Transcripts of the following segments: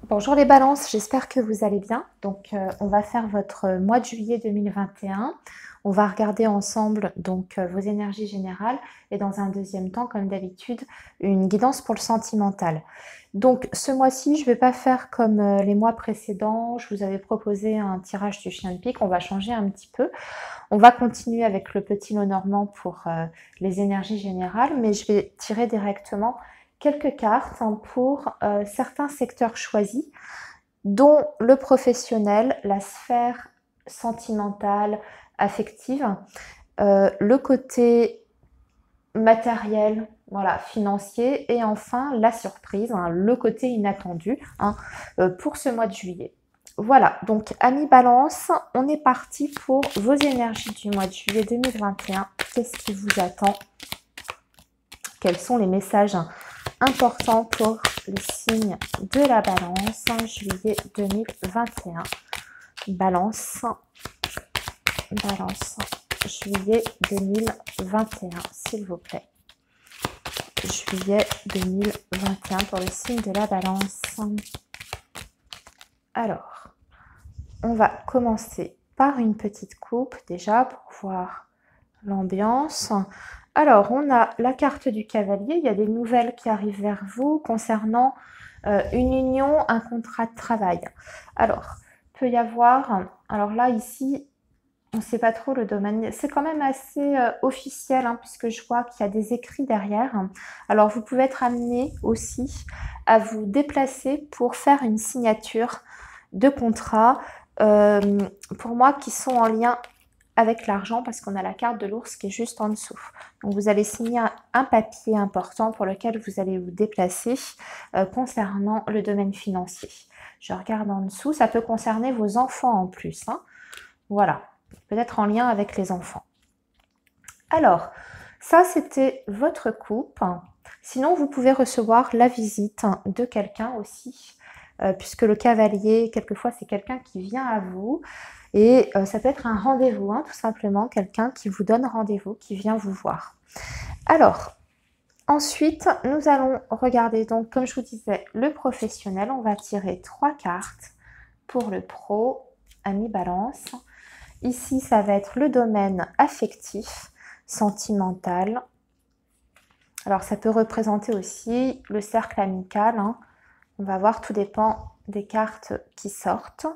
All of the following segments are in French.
Bonjour les balances, j'espère que vous allez bien. Donc on va faire votre mois de juillet 2021. On va regarder ensemble donc vos énergies générales et dans un deuxième temps, comme d'habitude, une guidance pour le sentimental. Donc ce mois-ci, je ne vais pas faire comme les mois précédents. Je vous avais proposé un tirage du chien de pique. On va changer un petit peu. On va continuer avec le petit lot normand pour les énergies générales, mais je vais tirer directement quelques cartes pour certains secteurs choisis, dont le professionnel, la sphère sentimentale, affective, le côté matériel, voilà, financier, et enfin la surprise, hein, le côté inattendu pour ce mois de juillet. Voilà, donc amis Balance, on est parti pour vos énergies du mois de juillet 2021. Qu'est-ce qui vous attend? Quels sont les messages importants pour le signe de la Balance en juillet 2021? Balance, juillet 2021, s'il vous plaît. Juillet 2021 pour le signe de la Balance. Alors, on va commencer par une petite coupe déjà pour voir l'ambiance. Alors, on a la carte du cavalier. Il y a des nouvelles qui arrivent vers vous concernant une union, un contrat de travail. Alors, peut y avoir... Alors là, ici, on ne sait pas trop le domaine. C'est quand même assez officiel, puisque je vois qu'il y a des écrits derrière. Alors, vous pouvez être amené aussi à vous déplacer pour faire une signature de contrat, pour moi, qui sont en lien avec l'argent, parce qu'on a la carte de l'ours qui est juste en dessous. Donc vous allez signer un papier important pour lequel vous allez vous déplacer concernant le domaine financier. Je regarde en dessous, ça peut concerner vos enfants en plus. Voilà, peut-être en lien avec les enfants. Alors, ça c'était votre coupe. Sinon, vous pouvez recevoir la visite de quelqu'un aussi, puisque le cavalier, quelquefois, c'est quelqu'un qui vient à vous. Et ça peut être un rendez-vous, tout simplement, quelqu'un qui vous donne rendez-vous, qui vient vous voir. Alors, ensuite, nous allons regarder, donc, comme je vous disais, le professionnel. On va tirer 3 cartes pour le pro, ami Balance. Ici, ça va être le domaine affectif, sentimental. Alors, ça peut représenter aussi le cercle amical. On va voir, tout dépend des cartes qui sortent.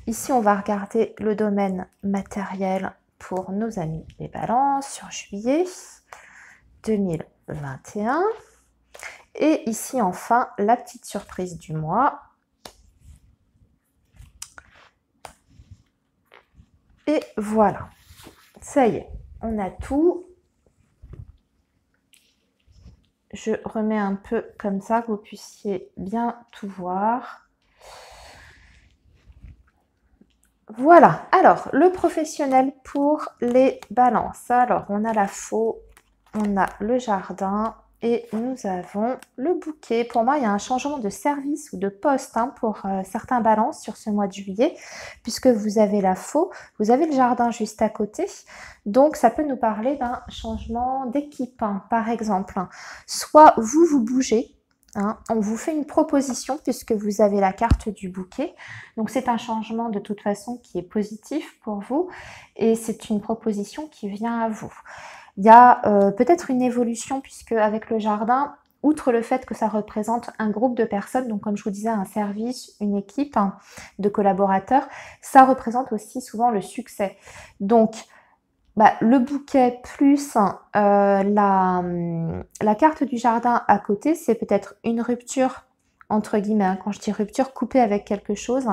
Ici, on va regarder le domaine matériel pour nos amis les balances sur juillet 2021. Et ici, enfin, la petite surprise du mois. Et voilà, ça y est, on a tout. Je remets un peu comme ça, que vous puissiez bien tout voir. Voilà, alors le professionnel pour les balances. Alors on a la faux, on a le jardin et nous avons le bouquet. Pour moi, il y a un changement de service ou de poste pour certains balances sur ce mois de juillet, puisque vous avez la faux, vous avez le jardin juste à côté. Donc ça peut nous parler d'un changement d'équipe, par exemple. Soit vous bougez. On vous fait une proposition puisque vous avez la carte du bouquet. Donc c'est un changement de toute façon qui est positif pour vous et c'est une proposition qui vient à vous. Il y a peut-être une évolution puisque avec le jardin, outre le fait que ça représente un groupe de personnes, donc comme je vous disais, un service, une équipe de collaborateurs, ça représente aussi souvent le succès. Donc le bouquet plus la carte du jardin à côté, c'est peut-être une rupture, entre guillemets, quand je dis rupture, couper avec quelque chose,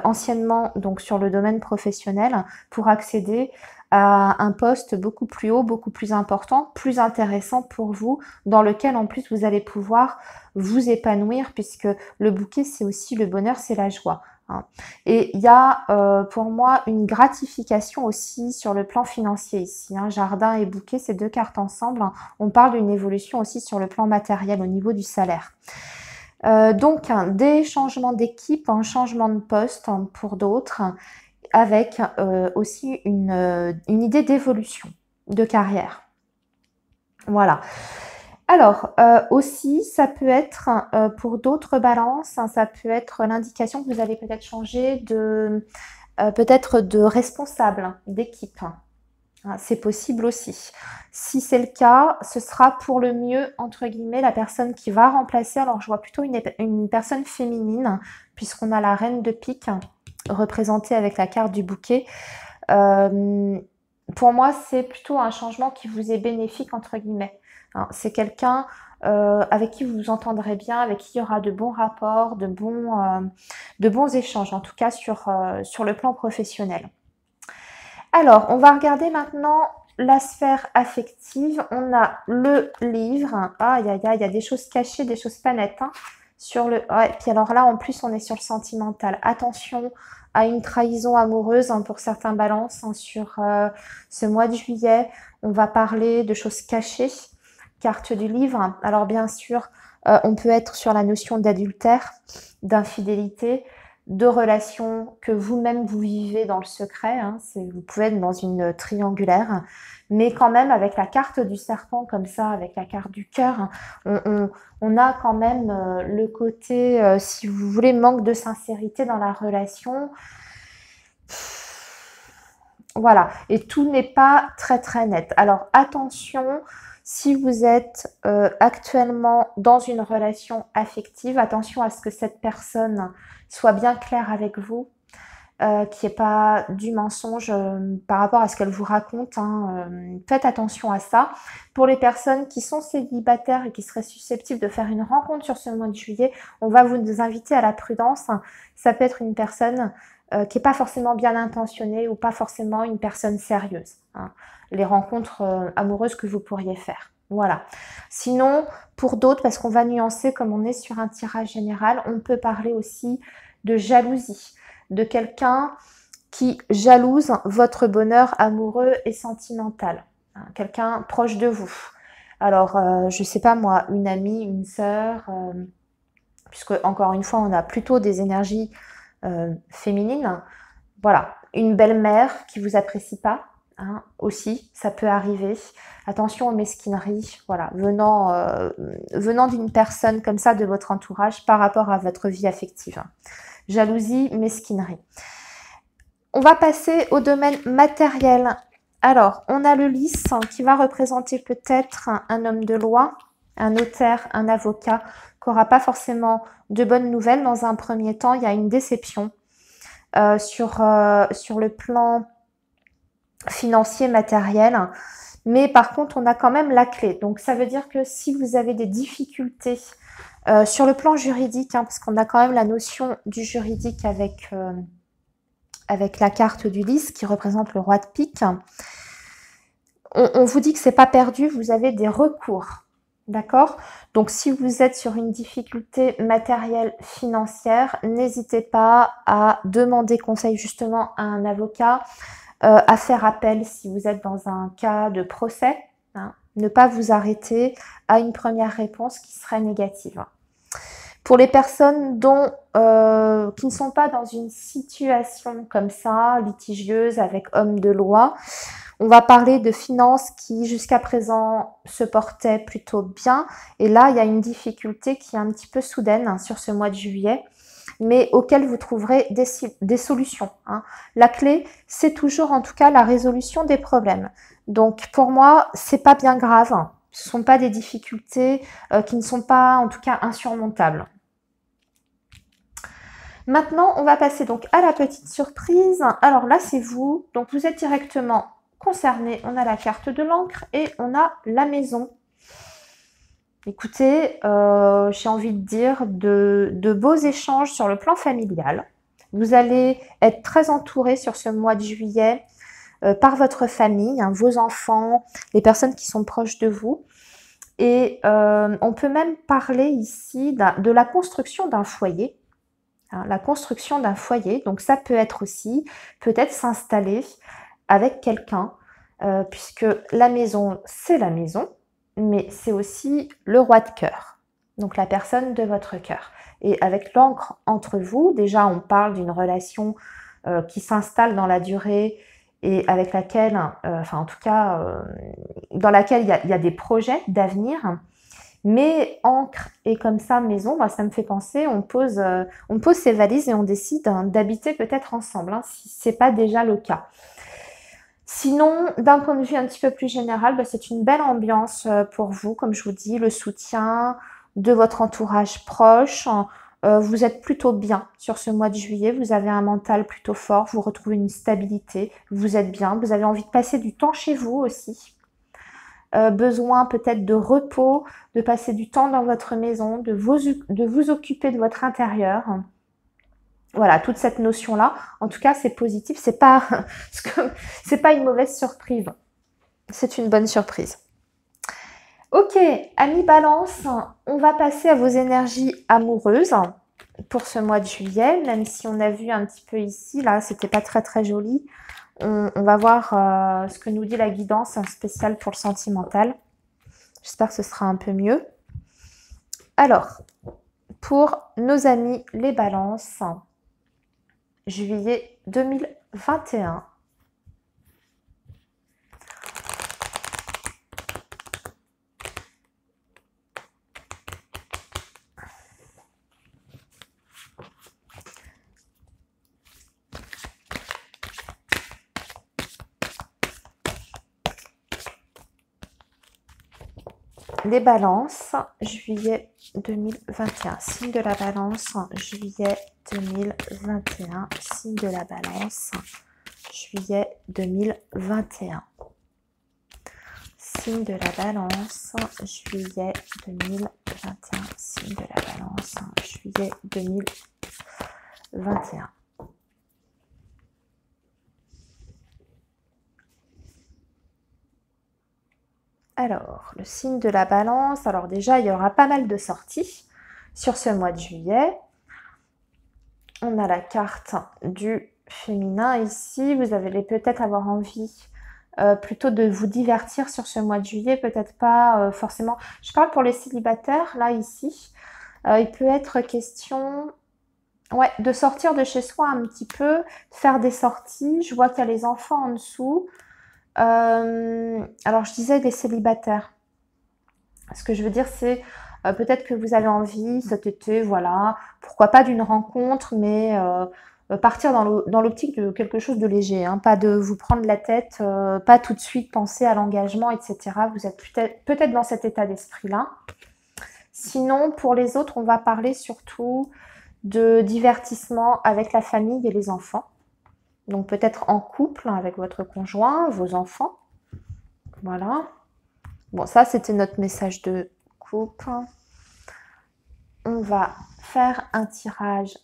anciennement donc sur le domaine professionnel, pour accéder à un poste beaucoup plus haut, beaucoup plus important, plus intéressant pour vous, dans lequel en plus vous allez pouvoir vous épanouir, puisque le bouquet c'est aussi le bonheur, c'est la joie. Et il y a pour moi une gratification aussi sur le plan financier ici. Jardin et bouquet, ces deux cartes ensemble, on parle d'une évolution aussi sur le plan matériel au niveau du salaire. Donc des changements d'équipe, un changement de poste pour d'autres, avec aussi une idée d'évolution de carrière. Voilà. Alors, aussi, ça peut être, pour d'autres balances, hein, ça peut être l'indication que vous allez peut-être changer peut-être de responsable d'équipe. Hein, c'est possible aussi. Si c'est le cas, ce sera pour le mieux, entre guillemets, la personne qui va remplacer. Alors, je vois plutôt une personne féminine, puisqu'on a la reine de pique représentée avec la carte du bouquet. Pour moi, c'est plutôt un changement qui vous est bénéfique, entre guillemets. Hein, c'est quelqu'un avec qui vous vous entendrez bien, avec qui il y aura de bons rapports, de bons échanges, en tout cas sur le plan professionnel. Alors, on va regarder maintenant la sphère affective. On a le livre. Aïe, aïe, aïe, il y a des choses cachées, des choses pas nettes. Hein, ouais, puis alors là, en plus, on est sur le sentimental. Attention à une trahison amoureuse, hein, pour certains balances, hein, sur ce mois de juillet. On va parler de choses cachées. Carte du livre. Alors, bien sûr, on peut être sur la notion d'adultère, d'infidélité, de relations que vous-même vous vivez dans le secret. Hein, vous pouvez être dans une triangulaire, mais quand même avec la carte du serpent comme ça, avec la carte du cœur, on a quand même le côté, si vous voulez, manque de sincérité dans la relation. Voilà, et tout n'est pas très très net. Alors attention, si vous êtes actuellement dans une relation affective, attention à ce que cette personne soit bien claire avec vous, qu'il n'y ait pas du mensonge par rapport à ce qu'elle vous raconte. Hein, faites attention à ça. Pour les personnes qui sont célibataires et qui seraient susceptibles de faire une rencontre sur ce mois de juillet, on va vous inviter à la prudence. Ça peut être une personne qui n'est pas forcément bien intentionnée ou pas forcément une personne sérieuse. Hein, les rencontres amoureuses que vous pourriez faire. Voilà. Sinon, pour d'autres, parce qu'on va nuancer comme on est sur un tirage général, on peut parler aussi de jalousie, de quelqu'un qui jalouse votre bonheur amoureux et sentimental. Hein, quelqu'un proche de vous. Alors, je sais pas moi, une amie, une sœur, puisque encore une fois, on a plutôt des énergies féminines. Voilà, une belle-mère qui vous apprécie pas. Hein, aussi, ça peut arriver. Attention aux mesquineries, voilà, venant d'une personne comme ça de votre entourage par rapport à votre vie affective. Jalousie, mesquinerie. On va passer au domaine matériel. Alors, on a le lys qui va représenter peut-être un homme de loi, un notaire, un avocat, qui n'aura pas forcément de bonnes nouvelles. Dans un premier temps, il y a une déception sur le plan financier, matériel. Mais par contre, on a quand même la clé. Donc, ça veut dire que si vous avez des difficultés sur le plan juridique, hein, parce qu'on a quand même la notion du juridique avec la carte du lys qui représente le roi de pique, on vous dit que c'est pas perdu, vous avez des recours. D'accord? Donc, si vous êtes sur une difficulté matérielle, financière, n'hésitez pas à demander conseil justement à un avocat, à faire appel si vous êtes dans un cas de procès. Hein, ne pas vous arrêter à une première réponse qui serait négative. Pour les personnes qui ne sont pas dans une situation comme ça, litigieuse avec homme de loi, on va parler de finances qui jusqu'à présent se portaient plutôt bien. Et là, il y a une difficulté qui est un petit peu soudaine, hein, sur ce mois de juillet, mais auquel vous trouverez des solutions. Hein. La clé, c'est toujours en tout cas la résolution des problèmes. Donc pour moi, c'est pas bien grave. Ce ne sont pas des difficultés qui ne sont pas en tout cas insurmontables. Maintenant, on va passer donc à la petite surprise. Alors là, c'est vous. Donc vous êtes directement concerné. On a la carte de l'encre et on a la maison. Écoutez, j'ai envie de dire de beaux échanges sur le plan familial. Vous allez être très entouré sur ce mois de juillet par votre famille, hein, vos enfants, les personnes qui sont proches de vous. Et on peut même parler ici de la construction d'un foyer. Hein, la construction d'un foyer, donc ça peut être aussi peut-être s'installer avec quelqu'un, puisque la maison, c'est la maison, mais c'est aussi le roi de cœur, donc la personne de votre cœur. Et avec l'encre entre vous, déjà on parle d'une relation qui s'installe dans la durée et avec laquelle, enfin en tout cas, dans laquelle il y a des projets d'avenir. Mais ancre et comme ça, maison, bah, ça me fait penser, on pose ses valises et on décide d'habiter peut-être ensemble, hein, si ce n'est pas déjà le cas. Sinon, d'un point de vue un petit peu plus général, bah, c'est une belle ambiance pour vous, comme je vous dis, le soutien de votre entourage proche. Vous êtes plutôt bien sur ce mois de juillet, vous avez un mental plutôt fort, vous retrouvez une stabilité, vous êtes bien, vous avez envie de passer du temps chez vous aussi. Besoin peut-être de repos, de passer du temps dans votre maison, de vous occuper de votre intérieur. Voilà, toute cette notion-là. En tout cas, c'est positif. C'est pas une mauvaise surprise. C'est une bonne surprise. Ok, amis Balance, on va passer à vos énergies amoureuses pour ce mois de juillet. Même si on a vu un petit peu ici, là, c'était pas très très joli. On va voir ce que nous dit la guidance spéciale pour le sentimental. J'espère que ce sera un peu mieux. Alors, pour nos amis les Balances, juillet 2021. Les Balances, juillet 2021. Signe de la Balance, juillet 2021. Signe de la Balance, juillet 2021. Signe de la Balance, juillet 2021. Signe de la Balance, juillet 2021. Alors, le signe de la Balance, alors déjà, il y aura pas mal de sorties sur ce mois de juillet. On a la carte du féminin ici. Vous allez peut-être avoir envie plutôt de vous divertir sur ce mois de juillet, peut-être pas forcément. Je parle pour les célibataires, là, ici. Il peut être question de sortir de chez soi un petit peu, de faire des sorties. Je vois qu'il y a les enfants en dessous. Alors, je disais des célibataires. Ce que je veux dire, c'est peut-être que vous avez envie cet été, voilà, pourquoi pas d'une rencontre, mais partir dans l'optique de quelque chose de léger, hein, pas de vous prendre la tête, pas tout de suite penser à l'engagement, etc. Vous êtes peut-être dans cet état d'esprit-là. Sinon, pour les autres, on va parler surtout de divertissement avec la famille et les enfants. Donc peut-être en couple avec votre conjoint, vos enfants. Voilà. Bon, ça, c'était notre message de couple. On va faire un tirage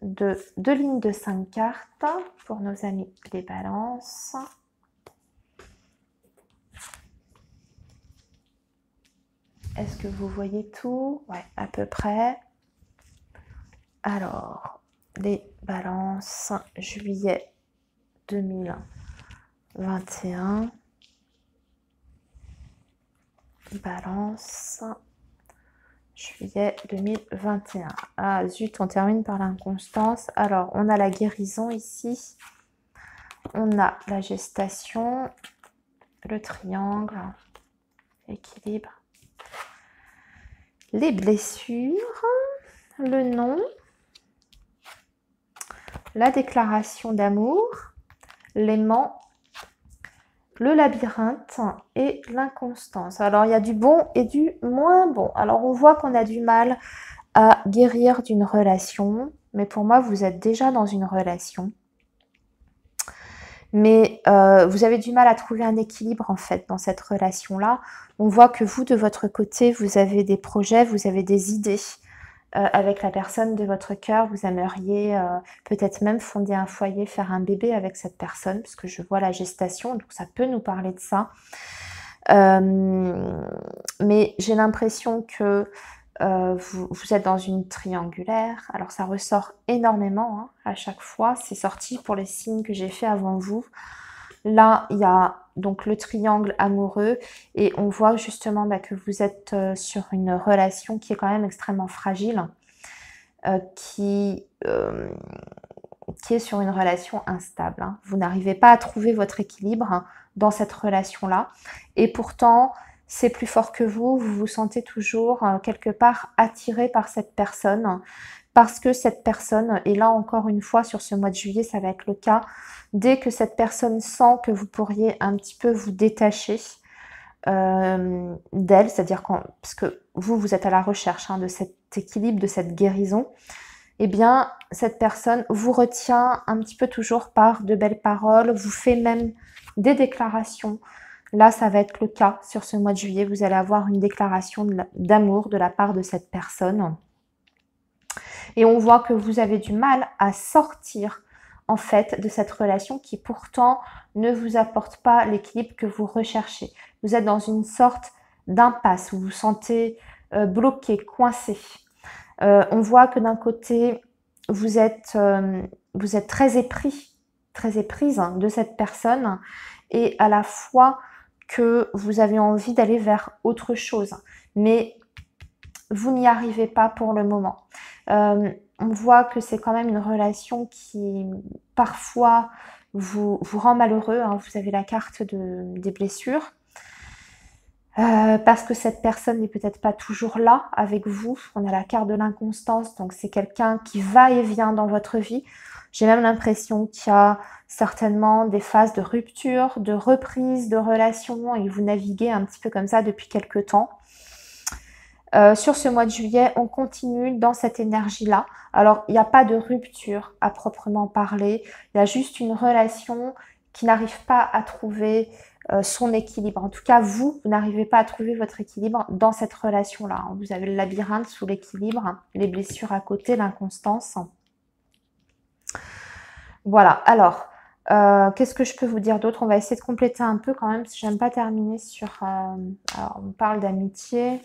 de 2 lignes de 5 cartes pour nos amis les Balances. Est-ce que vous voyez tout? Ouais, à peu près. Alors, les Balances, juillet 2021. Balance, juillet 2021. Ah zut, on termine par l'inconstance. Alors, on a la guérison ici. On a la gestation, le triangle, l'équilibre, les blessures, le nom, la déclaration d'amour, l'aimant, le labyrinthe et l'inconstance. Alors, il y a du bon et du moins bon. Alors, on voit qu'on a du mal à guérir d'une relation. Mais pour moi, vous êtes déjà dans une relation. Mais vous avez du mal à trouver un équilibre, en fait, dans cette relation-là. On voit que vous, de votre côté, vous avez des projets, vous avez des idées. Avec la personne de votre cœur, vous aimeriez peut-être même fonder un foyer, faire un bébé avec cette personne, parce que je vois la gestation, donc ça peut nous parler de ça. Mais j'ai l'impression que vous êtes dans une triangulaire. Alors ça ressort énormément hein, à chaque fois. C'est sorti pour les signes que j'ai fait avant vous. Là, il y a donc le triangle amoureux et on voit justement que vous êtes sur une relation qui est quand même extrêmement fragile, qui est sur une relation instable. Hein. Vous n'arrivez pas à trouver votre équilibre hein, dans cette relation-là. Et pourtant, c'est plus fort que vous vous sentez toujours quelque part attiré par cette personne, parce que cette personne, et là encore une fois sur ce mois de juillet ça va être le cas, dès que cette personne sent que vous pourriez un petit peu vous détacher d'elle, c'est-à-dire parce que vous êtes à la recherche de cet équilibre, de cette guérison, eh bien cette personne vous retient un petit peu toujours par de belles paroles, vous fait même des déclarations. Là, ça va être le cas sur ce mois de juillet. Vous allez avoir une déclaration d'amour de la part de cette personne. Et on voit que vous avez du mal à sortir, en fait, de cette relation qui pourtant ne vous apporte pas l'équilibre que vous recherchez. Vous êtes dans une sorte d'impasse, vous vous sentez bloqué, coincé. On voit que d'un côté, vous êtes très éprise de cette personne et à la fois que vous avez envie d'aller vers autre chose. Mais vous n'y arrivez pas pour le moment. On voit que c'est quand même une relation qui parfois vous rend malheureux. Vous avez la carte des blessures. Parce que cette personne n'est peut-être pas toujours là avec vous. On a la carte de l'inconstance, donc c'est quelqu'un qui va et vient dans votre vie. J'ai même l'impression qu'il y a certainement des phases de rupture, de reprise de relation et vous naviguez un petit peu comme ça depuis quelques temps. Sur ce mois de juillet, on continue dans cette énergie-là. Alors, il n'y a pas de rupture à proprement parler. Il y a juste une relation qui n'arrive pas à trouver son équilibre. En tout cas, vous n'arrivez pas à trouver votre équilibre dans cette relation-là. Vous avez le labyrinthe sous l'équilibre, les blessures à côté, l'inconstance. Voilà. Alors, qu'est-ce que je peux vous dire d'autre? On va essayer de compléter un peu quand même, parce que j'aime pas terminer sur... alors, on parle d'amitié.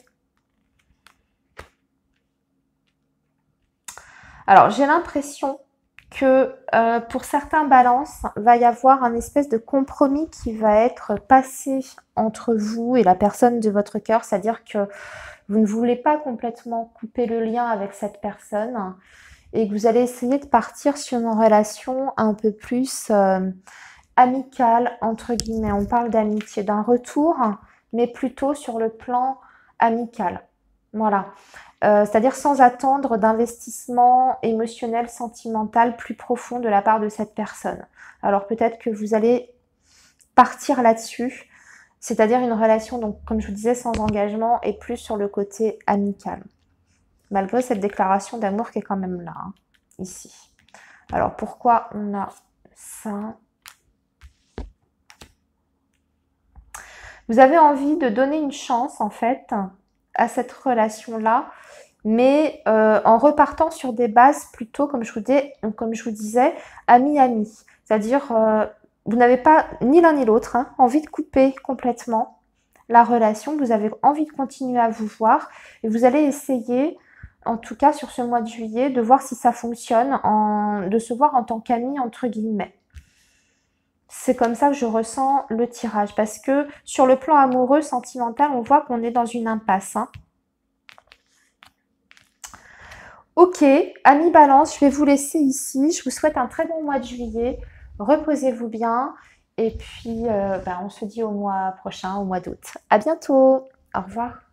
Alors, j'ai l'impression que pour certains balances, va y avoir un espèce de compromis qui va être passé entre vous et la personne de votre cœur. C'est-à-dire que vous ne voulez pas complètement couper le lien avec cette personne et que vous allez essayer de partir sur une relation un peu plus amicale, entre guillemets. On parle d'amitié, d'un retour, mais plutôt sur le plan amical. Voilà. C'est-à-dire sans attendre d'investissement émotionnel, sentimental plus profond de la part de cette personne. Alors peut-être que vous allez partir là-dessus, c'est-à-dire une relation, donc comme je vous disais, sans engagement et plus sur le côté amical. Malgré cette déclaration d'amour qui est quand même là, ici. Alors pourquoi on a ça? Vous avez envie de donner une chance en fait à cette relation-là, mais en repartant sur des bases plutôt, comme je vous disais, ami-ami. C'est-à-dire, vous n'avez pas, ni l'un ni l'autre, envie de couper complètement la relation. Vous avez envie de continuer à vous voir et vous allez essayer, en tout cas sur ce mois de juillet, de voir si ça fonctionne, de se voir en tant qu'ami, entre guillemets. C'est comme ça que je ressens le tirage. Parce que sur le plan amoureux, sentimental, on voit qu'on est dans une impasse. Ok, amis Balance, je vais vous laisser ici. Je vous souhaite un très bon mois de juillet. Reposez-vous bien. Et puis, on se dit au mois prochain, au mois d'août. À bientôt. Au revoir.